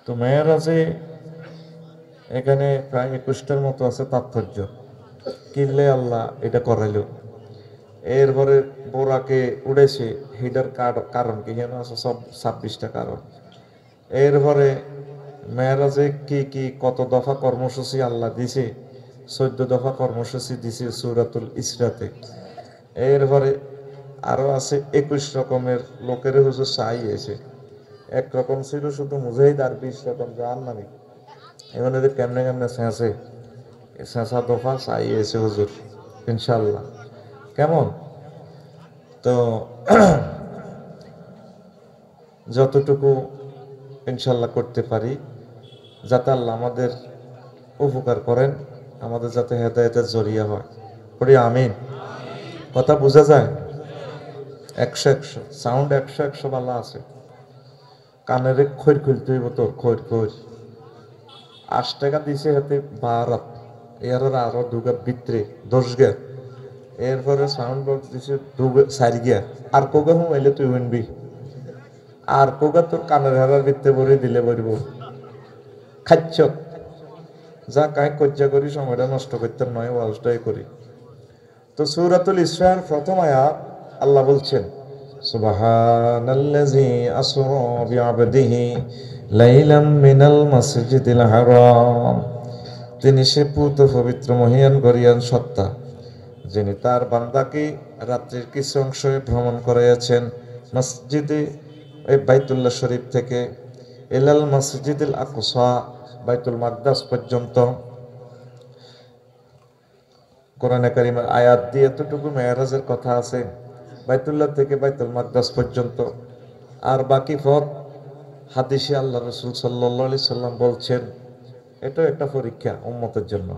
তো মেয়েরাজে এখানে প্রায় 21টার মতো আছে তাৎপর্য। কিনলে আল্লাহ এটা করাইল। এরপরে বোরাকে উড়েছে, হিডার কারণ কি যেন আছে, সব 26টা কারণ। এরপরে মেয়েরাজে কি কি কত দফা কর্মসূচি আল্লাহ দিছে, 14 দফা কর্মসূচি দিছে সূরাতুল ইসরাতে। এরপরে আরো আছে 21 রকমের লোকের হুজুর চাইয়েছে। একরকম ছিল শুধু মুজাহিদ, আর 20 রকম জাহান্নামী। এখন এদের কেমনে কেমনে ছেঁচে, ছেঁচা দফা চাইয়েছে হুজুর ইনশাল্লাহ। কেমন? তো যতটুকু ইনশাল্লাহ করতে পারি, যাতে আল্লাহ আমাদের উপকার করেন, আমাদের যাতে হেদায়েতের জরিয়া হয়, পড়ি আমিন। কথা বোঝা যায়? 100 সাউন্ড 100 ভালো আছে। কানের খৈর খুলতে হইব তোর, খৈর খৈর 8 টাকা দিছে হাতে 12, এর আরো দুগা ভিতরে 10 গে। এরপরে সাউন্ড বক্স দিছে 4 গে। আর কোগা হুমাইলে তুই উইনবি, আর কোগা তোর কানের হারার ভিতরে ভরে দিলে বলব খাচ্ছ। যা কায় কজ্জা করি, সময়টা নষ্ট করতে নয়, ওয়াজটাই করি। তো সূরাতুল ইসরার প্রথম আয়াত আল্লাহ বলছেন, সুবহানাল্লাযী আসরা বিআবদিহি লাইলাম মিনাল মাসজিদিল হারাম। তিনি সে পূত পবিত্র মহিয়ান গরিয়ান সত্তা, যিনি তার বান্দাকে রাত্রির কিছু অংশে ভ্রমণ করাইয়াছেন মসজিদে এই বাইতুল্লাহ শরীফ থেকে ইলাল মসজিদিল আকসা, বাইতুল মাকদাস পর্যন্ত। কোরআনে কারিমের আয়াত দিয়ে এতটুকু মেরাজের কথা আছে, বাইতুল্লাহ থেকে বাইতুল মাকদাস পর্যন্ত। আর বাকি পথ হাদিসে আল্লাহ রাসূল সাল্লাল্লাহু আলাইহি সাল্লাম বলছেন এটাও একটা পরীক্ষা উম্মতের জন্য।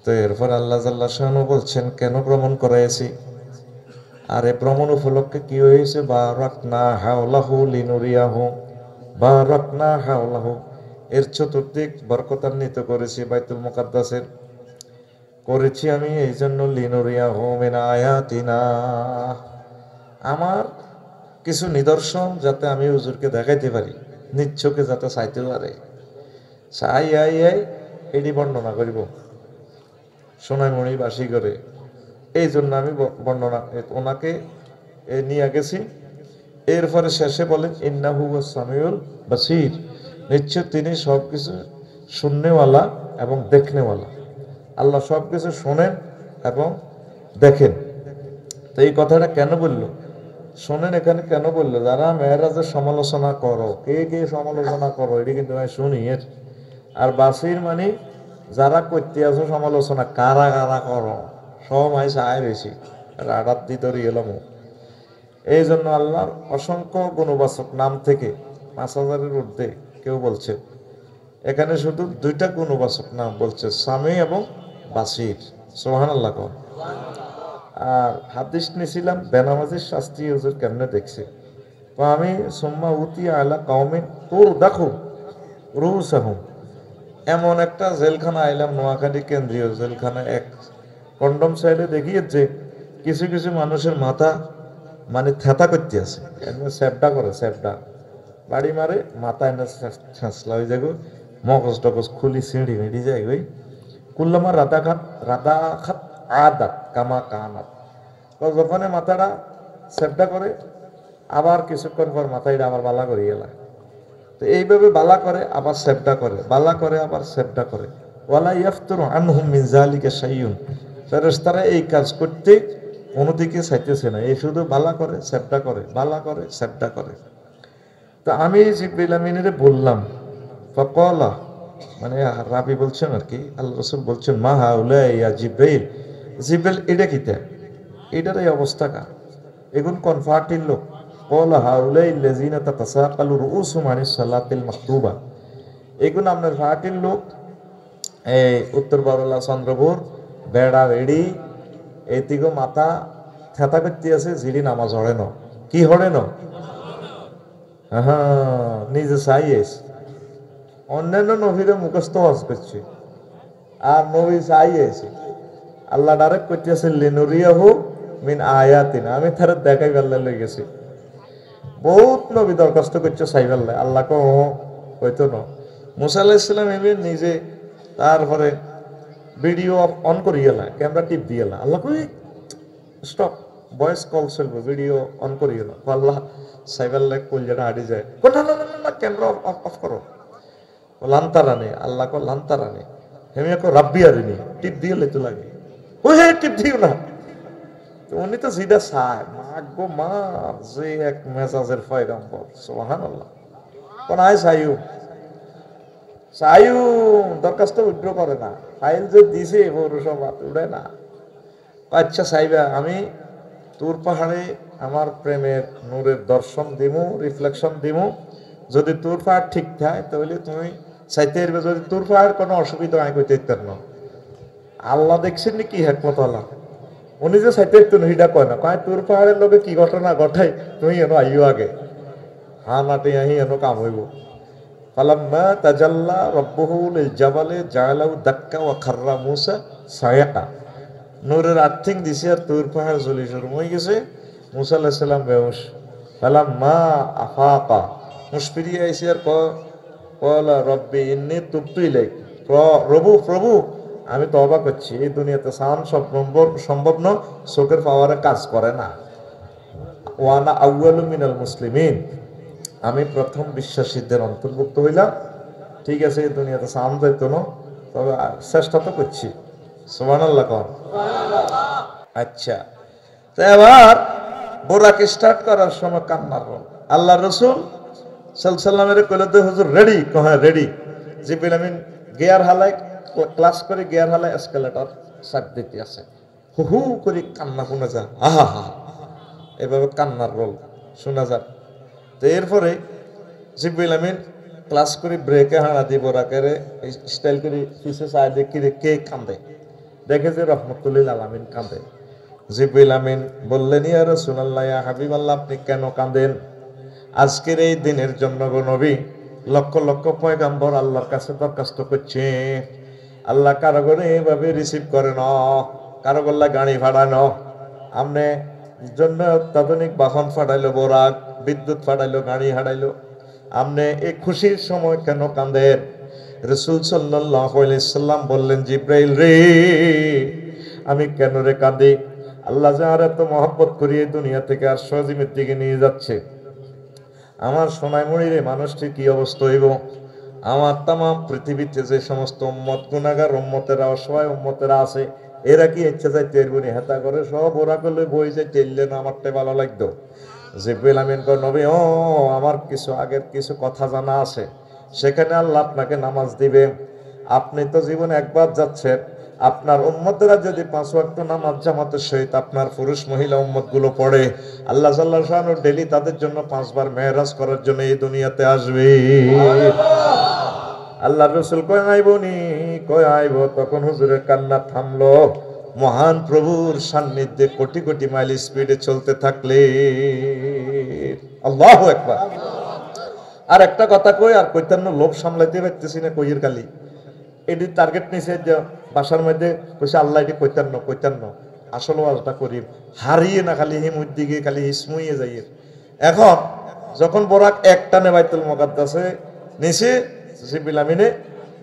তো এরপর আল্লাহ জাল্লা শানু বলছেন কেন ভ্রমণ করাইছি, আর এই ভ্রমণ উপলক্ষে কি হয়েছে, বারাকনা হাওলাহু লিনুরিয়াহু, বারাকনা হাওলাহু, এর চতুর্দিক বরকতান্বিত করেছি বাইতুল মুকাদ্দাসের, করেছি আমি এই জন্য লিনুরিয়াহু মিন আয়াতিনা, আমার কিছু নিদর্শন যাতে আমি হুজুরকে দেখাইতে পারি, নিচ্ছকে যাতে চাইতে পারে। চাই আই আই এটি বর্ণনা করিব সোনাইমণি বাসী করে, এই জন্য আমি বর্ণনা ওনাকে নিয়ে গেছি। এরপরে শেষে বলেন ইন্নাহু সামিউল বাসীর, নিশ্চয় তিনি সবকিছু শুননেওয়ালা এবং দেখনেওয়ালা। আল্লাহ সবকিছু শোনেন এবং দেখেন। তো এই কথাটা কেন বললো, শোনেন এখানে কেন বললো, যারা মেয়েরাজের সমালোচনা করো, কে কে সমালোচনা করো এটি কিন্তু আমি শুনি এর। আর বাসির মানে যারা করতে আছো সমালোচনা, কারা কারা করো সব আই চাই বেশি রাডার দিতরি এলাম। এই জন্য আল্লাহর অসংখ্য গুণবাচক নাম থেকে 5000-এর ঊর্ধ্বে কেউ বলছে, এখানে শুধু 2টা গুণবাচক নাম বলছে, সামি এবং বাসির। সুবহানাল্লাহ। আর হাদিস নিছিলাম বেনামাজির শাস্তি হুজুর কেমনে দেখছে। তো আমি সুম্মা উতি আলা কওমিন তোর দেখো রুসাহুম, এমন একটা জেলখানা আইলাম, নোয়াখালী কেন্দ্রীয় জেলখানা, এক কন্ডম সাইডে দেখিয়েছে কিছু কিছু মানুষের মাথা মানে থেতা করতে আছে, স্যাপডা করে, স্যাপডা বাড়ি মারে, মাথা এনে ছেঁচলা হয়ে যাগো, মগজ টগজ খুলি সিঁড়ি মিড়ি যায় ওই কুল্লামা রাধা খাত আদাত কামা কানাত। যখন মাথাটা স্যাপডা করে আবার কিছুক্ষণ পর মাথাটা আবার বালা করে গেলা। তো এইভাবে বালা করে আবার সেবটা করে, বালা করে আবার সেবটা করে। ওয়ালা ইয়াফতুরু আনহুম মিন যালিকা শাইউন, ফেরেশতারা এই কাজ করতে কোনো দিকে চাইতেছে না, এই শুধু বালা করে সেবটা করে, বালা করে সেবটা করে। তো আমি জিবরিল আমিনের বললাম, ফাকালা মানে রাবি বলছেন আর কি, আল্লাহ রাসূল বলছেন মা হাউলা ইয়া জিবরিল, জিবরিল এটা কিতা, এটার এই অবস্থা কা, এগুন কোন ফাটির লোক। কলা হাউলাই লাযিনা তাতাসাকালু রুউসুহুম আনিস সালাতিল মাকতুবা, এগুন আপনার ফাটির লোক, এই উত্তর বারলা চন্দ্রপুর বেড়া বেড়ি এইদিকে মাথা থেতা করতে আছে, জিরি নামাজ হড়ে ন, কি হড়ে ন, হ্যাঁ নিজে চাইয়েস, অন্যান্য নবীরে মুখস্থ ওয়াজ করছে আর নবী চাইয়েছে। আল্লাহ ডাইরেক্ট করতেছে লিনুরিয়াহু মিন আয়াতিনা, আমি তার দেখাই বেল্লা লই গেছি। বহুত নবী দরখাস্ত করছে সাইবাল্লাহ, আল্লাহ কো হইতো না। মুসা আলাইহিস সালাম এমনি নিজে তারপরে ভিডিও অন করি গেলা, ক্যামেরা টিপ দিয়ে গেলা, আল্লাহ কই স্টপ, ভয়েস কল চলবে, ভিডিও অন করি গেল। আল্লাহ সাইবার লাইক কলজাটা হাঁটি যায়, না না না না ক্যামেরা অফ করো, লান্তারানে আল্লাহ কো লান্তারানে হেমিয়া কো রাব্বি আরিনি, টিপ দিয়ে লেতে লাগে, ওই হ্যাঁ টিপ দিও না। উনি তো যেটা চায়, মাগো মা যে এক মেজাজের পয়গম্বর, সুবহানাল্লাহ। কোন আয় সাইউ সাইউ দরখাস্ত উইথড্র করে না, ফাইল যে দিছে পৌরসভা উড়ে না। আচ্ছা সাইবা, আমি তুর পাহাড়ে আমার প্রেমের নূরের দর্শন দিমু, রিফ্লেকশন দিমু, যদি তুর পাহাড় ঠিক থাকে তাহলে তুমি চাইতে পারবে, যদি তুর পাহাড় কোনো অসুবিধা আমি কইতে পারতাম না। আল্লাহ দেখছেন নি কি হেকমত আল্লাহ, উনি যে চাইতে পারতেন হিডা কয় না, কয় তুর পাহাড়ের লোকে কি ঘটনা ঘটাই তুমি এনো আইও আগে, হ্যাঁ নাটে আহি এনো কাম হইব। ফালাম্মা তাজাল্লা রব্বুহু লিল জাবালি জাআলাহু দাক্কা ওয়া খাররা মূসা সায়াকা। নূরের আর্থিং দিছে আর তুর পাহাড় জ্বলি শুরু হয়ে গেছে, মুসা আলাইহিস সালাম বেহুশ। ফালাম্মা আফাকা, মুশফিরি আইছে আর কলা রব্বি ইন্নী তুবতু ইলাইক, প্রভু আমি তওবা করছি, এই দুনিয়াতে সান সব সম্ভব না, চোখের পাওয়ারে কাজ করে না। ওয়ানা আউয়ালু মিনাল মুসলিমিন, আমি প্রথম বিশ্বাসীদের অন্তর্ভুক্ত হইলাম। ঠিক আছে, এই দুনিয়াতে সান যাইতো না, তবে চেষ্টা তো করছি। সুবহানাল্লাহ কোন। আচ্ছা, তো এবার বোরাকে স্টার্ট করার সময় কান্নার রোল। আল্লাহ রাসূল সাল্লাল্লাহু আলাইহি ওয়াসাল্লামের কইলে তো হুজুর রেডি, কহে রেডি। জিবরিল আমিন গিয়ার হালায়, ক্লাস করে গিয়ার হালায় এসকেলেটর সাইড দিতে আছে, হু হু করে কান্না শোনা যায়, আহা হা, এভাবে কান্নার রোল শোনা যায়। তো এরপরে জিবরিল আমিন ক্লাস করে ব্রেকে হানা দিব, রাকেরে স্টাইল করে পিছে চায় দেখি কে কান্দে, দেখে যে রহমতুল্লিল আলামিন কাঁদে। জিবরিল আমিন বললেন, ইয়া রাসূলুল্লাহ, ইয়া হাবিবাল্লাহ, আপনি কেন কাঁদেন? আজকের এই দিনের জন্য গো নবী, লক্ষ লক্ষ পয়গম্বর আল্লাহর কাছে দরখাস্ত করছে, আল্লাহ কারো করে এইভাবে রিসিভ করে না, কারো গল্লা গাড়ি ভাড়ানো, আমনে জন্য অত্যাধুনিক বাহন ফাটাইলো, বোরাক বিদ্যুৎ ফাটাইলো, গাড়ি হারাইলো, আমনে এই খুশির সময় কেন কাঁদেন? রাসূল সাল্লাল্লাহু আলাইহি সাল্লাম বললেন, জিবরাইল রে, আমি কেন রে কাঁদি? আল্লাহ যার এত মহব্বত করিয়ে দুনিয়া থেকে আর সজিমের দিকে নিয়ে যাচ্ছে, আমার সোনাই মনিরে মানুষটির কি অবস্থা হইব? আমার তাম পৃথিবীতে যে সমস্ত উম্মত গুনাহগার উম্মতেরা, অসহায় উম্মতেরা আছে, এরা কি ইচ্ছা যাইতে এরবনি হেতা করে সব ওরা করলে বই যে টেললে না, আমারটা ভালো লাগতো। জিবরিল আমিন কয়, নবী ও, আমার কিছু আগের কিছু কথা জানা আছে, সেখানে আল্লাহ আপনাকে নামাজ দিবে। আপনি তো জীবনে একবার যাচ্ছেন, আপনার উম্মতেরা যদি 5 ওয়াক্ত নামাজ জামাতের সহিত আপনার পুরুষ মহিলা উম্মত গুলো পড়ে, আল্লাহ জাল্লাহু শাআনু ডেইলি তাদের জন্য 5 বার মেরাজ করার জন্য এই দুনিয়াতে আসবে। আল্লাহ রাসূল কয় আইবনি, কয় আইব। তখন হুজুরের কান্না থামলো। মহান প্রভুর সান্নিধ্যে কোটি কোটি মাইল স্পিডে চলতে থাকলে, আল্লাহু আকবার। আর একটা কথা কই, আর কইতান্ন লোভ সামলাইতে পারতেছি না, কইয়ের কালি এটি টার্গেট নিছে যে বাসার মধ্যে কইছে আল্লাহ এটি কইতান্ন আসলে ওয়াজটা করি, হারিয়ে না খালি হিমুর দিকে খালি হিসমুইয়ে যাই। এখন যখন বোরাক একটানে বাইতুল মুকাদ্দাসে নিছে, জিবরিল আমিনে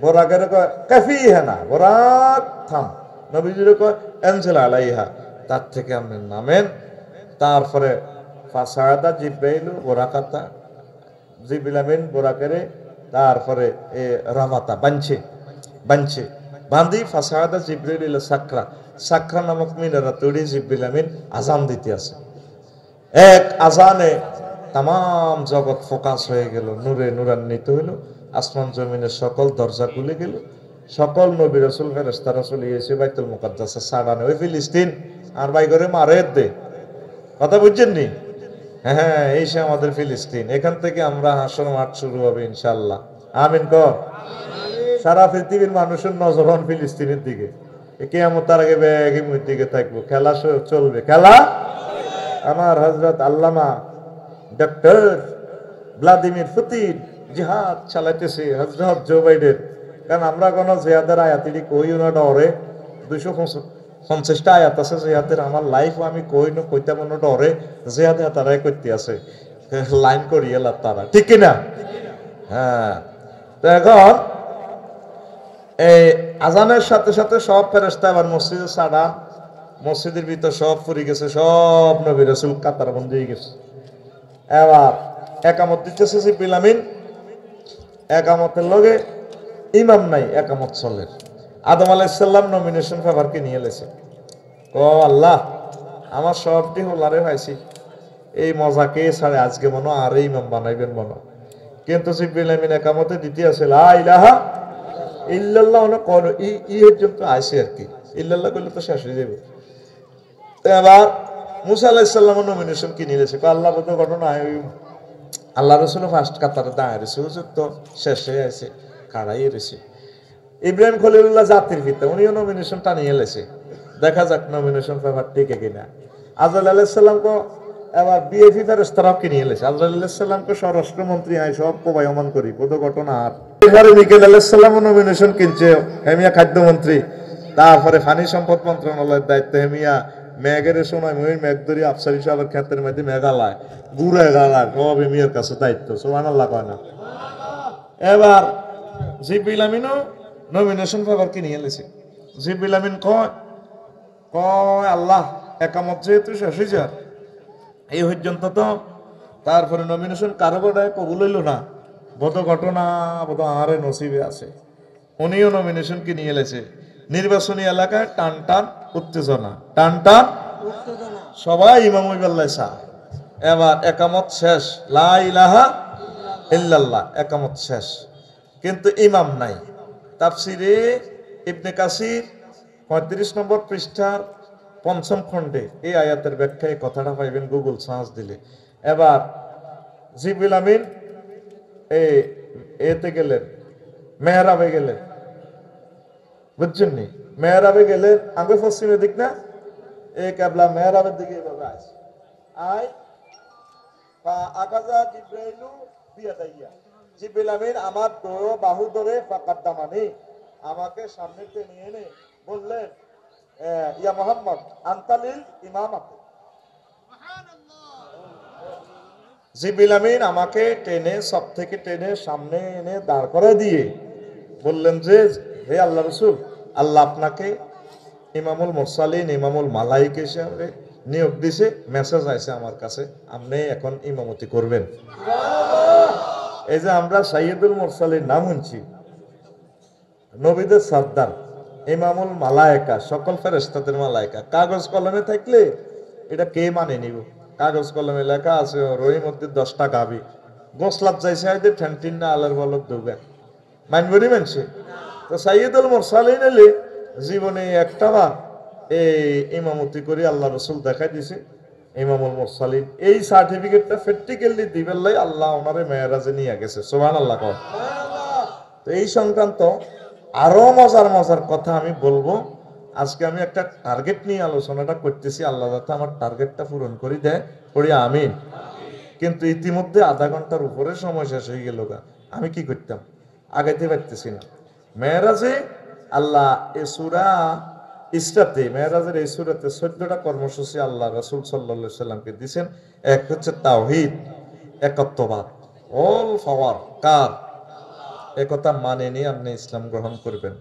বোরাকের কয় কাফি হেনা, বোরাক থাম। নবীজির কয় এনজিল আলাইহা, তার থেকে আপনি নামেন। তারপরে ফাসাদা জিব্রাইল বোরাকাতা, জিবরিল আমিন বোরাকের তারপরে এ রামাতা বানছে বান্ধি ফাসাদা জিব্রাইল ইলা সাকরা, সাকরা নামক মিনারা তৈরি। জিবরিল আমিন আজান দিতে আছে, এক আজানে তাম জগৎ ফোকাস হয়ে গেল, নূরে নূরান্বিত হইল, আসমান জমিনের সকল দরজা খুলে গেল, সকল নবী রাসূল ফেরেশতারা চলে এসে বাইতুল মুকাদ্দাসে সাড়ানে। ওই ফিলিস্তিন আর বাই করে মারে দে, কথা বুঝছেন নি? হ্যাঁ, এই সে আমাদের ফিলিস্তিন। এখান থেকে আমরা হাসর মাঠ শুরু হবে ইনশাআল্লাহ, আমিন কর। সারা পৃথিবীর মানুষের নজর হন ফিলিস্তিনের দিকে, কিয়ামতের আগে ব্যাগের দিকে থাকবো, খেলা চলবে, খেলা। আমার হযরত আল্লামা ডক্টর ভ্লাদিমির পুতিন জিহাদ চালাইতেছে, হযরত জো বাইডেন। কারণ আমরা কোনো জিহাদের আয়াতিটি কইও না ডরে, 250টা আয়াত আছে জিহাদের, আমার লাইফ আমি কইতাম না ডরে, জিহাদে তারাই করতে আছে, লাইন করিয়ে তারা, ঠিক কিনা? হ্যাঁ, তো এখন এই আজানের সাথে সাথে সব ফেরেশতা আবার মসজিদে ছাড়া, মসজিদের ভিতর সব ফুরি গেছে, সব নবী রাসূল কাতার বন্ধ হয়ে গেছে। এবার একামত দিতেছে জিবরিল আমিন, একামতের লগে ইমাম নাই, একামত চলে। আদম আলাইহিস সালাম নমিনেশন পেপারকে নিয়ে এলেছে, ও আল্লাহ আমার সবটি হোলারে পাইছি, এই মজাকে ছাড়ে আজকে মনে আর ইমাম বানাইবেন মনে। কিন্তু জিবরিল আমিন একামতে দিতে আছে লা ইলাহা ইল্লাল্লাহ করো, ই পর্যন্ত আসে আর কি, ইল্লাল্লাহ করলে তো শেষ হয়ে যাবে। এবার মুসা আলাইহিস সালাম নমিনেশন কি নিয়েছে, আল্লাহ বোধ ঘটনা আল্লাহ রসুল ফার্স্ট কাতারে দাঁড়িয়ে রয়েছে, হুজুর তো শেষ হয়ে আছে, খাড়াই রয়েছে। ইব্রাহিম খলিলুল্লাহ জাতির পিতা, উনিও নমিনেশন টানিয়ে এলেছে, দেখা যাক নমিনেশন পেপার টিকে কিনা। আজরাইল আলাইহিস সালামকে এবার বিএফি ফেরেশতারাও কিনে এলেছে, আজরাইল আলাইহিস সালামকে স্বরাষ্ট্রমন্ত্রী আয় সব কোবায়মান করি বোধ ঘটনা। আর এবারে মিকাইল আলাইহিস সালামও নমিনেশন কিনছে, হেমিয়া খাদ্যমন্ত্রী, তারপরে পানি সম্পদ মন্ত্রণালয়ের দায়িত্ব হেমিয়া, মেঘের সময় মহির মেঘ ধরি আফসারি সাহেবের ক্ষেত্রের মধ্যে মেঘালয় ঘুরে গালায় সব হেমিয়ার কাছে দায়িত্ব, সুবহানাল্লাহ কয় না। এবার জিবরিল আমিনও নমিনেশন পেপার কিনে এলেছে। জিবরিল আমিন কয় আল্লাহ একামত যেহেতু শেষ হয়ে যায় এই পর্যন্ত, তো তারপরে নমিনেশন কারো গোড়ায় কবুল হইল না, বোধ ঘটনা বোধ আরে নসিবে আছে। উনিও নমিনেশন কিনে এলেছে। নির্বাচনী এলাকায় টান টান উত্তেজনা, টান টান সবাই ইমাম হইবাল্লাহ সাহ। এবার একামত শেষ, লা ইলাহা ইল্লাল্লাহ, একামত শেষ, কিন্তু ইমাম নাই। তাফসিরে ইবনে কাসির 35 নম্বর পৃষ্ঠার 5ম খণ্ডে এই আয়াতের ব্যাখ্যায় কথাটা পাইবেন গুগল সার্চ দিলে। এবার জিবরিল আমিন এতে গেলেন, মেহরাবে গেলেন, বুঝছেন নি? মেহরাবে গেলেন আগে পশ্চিমের দিক না, এই কেবলা মেহরাবের দিকে এভাবে আসে আয় আকাজা জিব্রাইলু বিয়াদাইয়া, জিবরিল আমিন আমার বাহু ধরে ফাকাদ্দামানি, আমাকে সামনে টেনে এনে বললেন ইয়া মুহাম্মদ আনতালিল ইমামাত। জিবরিল আমিন আমাকে টেনে সব থেকে টেনে সামনে এনে দাঁড় করে দিয়ে বললেন যে হে আল্লাহ রাসূল, আল্লাহ আপনাকে ইমামুল মুরসালিন ইমামুল মালায়েকা হিসেবে নিয়োগ দিছে, মেসেজ আইছে আমার কাছে, আপনি এখন ইমামতি করবেন। এই যে আমরা সাইয়্যিদুল মুরসালিন নাম শুনছি, নবীদের সর্দার, ইমামুল মালায়েকা, সকল ফেরেশতাদের মালায়েকা, কাগজ কলমে থাকলে এটা কে মানে নিব? কাগজ কলমে লেখা আছে রহির মধ্যে 10টা গাবি গোসলাত যাইছে আইতে ঠ্যান্টিন না আলার বলত দুবেন মানবনি মানছে। তো সাইয়্যিদুল মুরসালিন এলে জীবনে একটা বার এই ইমামতি করে আল্লাহ রসুল দেখাই দিছে ইমামুল মুরসালিন। এই সার্টিফিকেটটা প্র্যাকটিক্যালি দিবেন লাই আল্লাহ ওনারে মেরাজে নিয়ে গেছে, সুবহানাল্লাহ কয়। তো এই সংক্রান্ত আরো মজার মজার কথা আমি বলবো। আজকে আমি একটা টার্গেট নিয়ে আলোচনাটা করতেছি, আল্লাহ যাতে আমার টার্গেটটা পূরণ করে দেয়, পড়ি আমিন। কিন্তু ইতিমধ্যে আধা ঘন্টার উপরে সময় শেষ হয়ে গেল, আমি কি করতাম আগাইতে পারতেছি না। মেরাজে আল্লাহ এ সূরা ইসরাতে, মেরাজের এই সূরাতে 14টা কর্মসূচি আল্লাহ রাসূল সাল্লাল্লাহু আলাইহি সাল্লামকে দিয়েছেন। এক হচ্ছে তাওহীদ, একত্ববাদ, অল পাওয়ার কার, একথা মানে নিয়ে আপনি ইসলাম গ্রহণ করবেন।